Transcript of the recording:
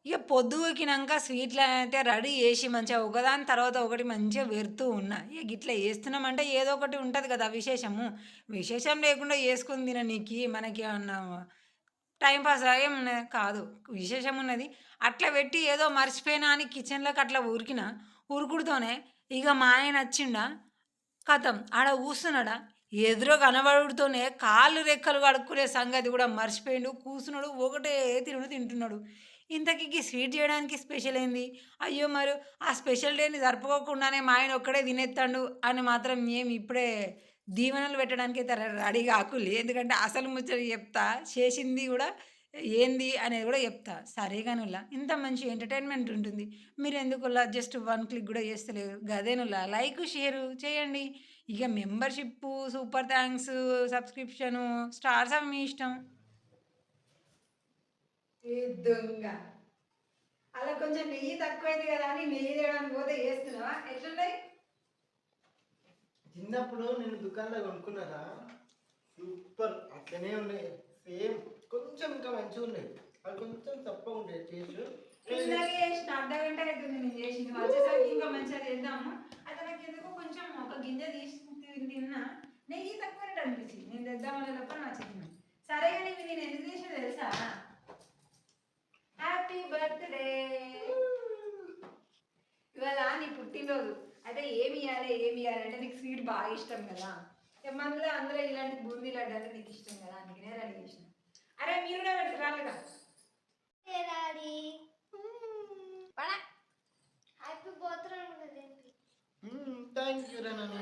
ఇక పొద్దుకినంక స్వీట్‌లనైతే రెడీ జేసి మంచిగా ఒకదాని తర్వాత ఒకటి మంచిగా పెడుతూ ఉన్నా. ఇగ గిట్లా చేస్తున్నామంటే ఏదో ఒకటి ఉంటది కదా విశేషము. విశేషం లేకుండా చేసుకొని తిననీకి మనకేమన్నా టైమ్ పాసా ఏమున్నది? కాదు. విశేషం ఉన్నది. అట్లా పెట్టి ఏదో మర్చిపోయినా అని కిచెన్‌లోకి అట్లా ఉరికినా, ఉరుకుడుతోనే ఇగ మా ఆయనొచ్చిండా, ఖతం ఆడ కూసున్నాడా, ఎదురు కనబడుడుతోనే కాళ్ళు, రెక్కలు కడుక్కునే సంగతి గూడా మర్చిపోయిండు. కూసున్నాడు. ఒకటే తినుడు తింటున్నాడు. ఇంతకీ గీ స్వీట్ జేయడానికి స్పెషల్ ఏంది? అయ్యో! మరి ఆ స్పెషల్ డేని జరుపుకోకుండానే మా ఆయన ఒక్కడే తినేత్తాండు అని మాత్రం ఏమి ఇప్పుడే దీవెనలు పెట్టడానికైతే రెడీ గాకుల్లి. ఎందుకంటే అసలు ముచ్చట చెప్తా. చేసింది గూడా ఏంది అనేది గూడా చెప్తా. సరే గానుల్లా ఇంత మంచి ఎంటర్‌టైన్‌మెంట్ ఉంటుంది. మీరెందుకుల్లా జస్ట్ 1 క్లిక్ గూడా చేస్తలేరు. గదేనుల్లా లైకు, షేరు చేయండి. ఇక మెంబర్‌షిప్పు, సూపర్ థాంక్సు, సబ్స్క్రిప్షను, స్టార్స్ అవి మీ ఇష్టం. ఏ దొంగ. అలా కొంచెం నెయ్యి తక్కువైంది గదా అని నెయ్యి తేడానికి పోతే ఏస్తున్నావా? ఎట్లున్నాయి? చిన్నప్పుడు నేను దుకాణంలో కొనుక్కున్నారా, సూపర్ అట్లనే ఉన్నాయి. సేమ్ కొంచెం ఇంకా మంచిగా ఉన్నాయి. అవి కొంచెం తప్పగా ఉంటాయి టేస్ట్. ఇందాకే చేసిన అర్ధగంట అవుతుంది నేను చేసింది. వచ్చేసరికి ఇంకా మంచిగా చేద్దాము. అయితే నాకు ఎందుకో కొంచెం ఒక గింజ తీసి తిన్నా. నెయ్యి తక్కువైనట్టు అనిపించింది. నేను తెద్దామనే లోపల నచ్చింది. సరే కానీ ఇవి నేను ఎందుకు చేసిన తెలుసా? Happy birthday. ఇవాళ నీ పుట్టినరోజు. అయితే ఏమి ఇయ్యాలి, ఏమి ఇయ్యాలి అంటే నీకు స్వీట్ బాగా ఇష్టం కదా. అందులో ఇలాంటి బూందీ లడ్డు అంటే నీకు ఇష్టం కదా, అందుకనే రెడీ చేసిన. అరే మీరు కూడా పెట్టుకురాలేదా? డాడీ పడా హ్యాపీ బర్త్డే థ్యాంక్ యూ రా నాన్న.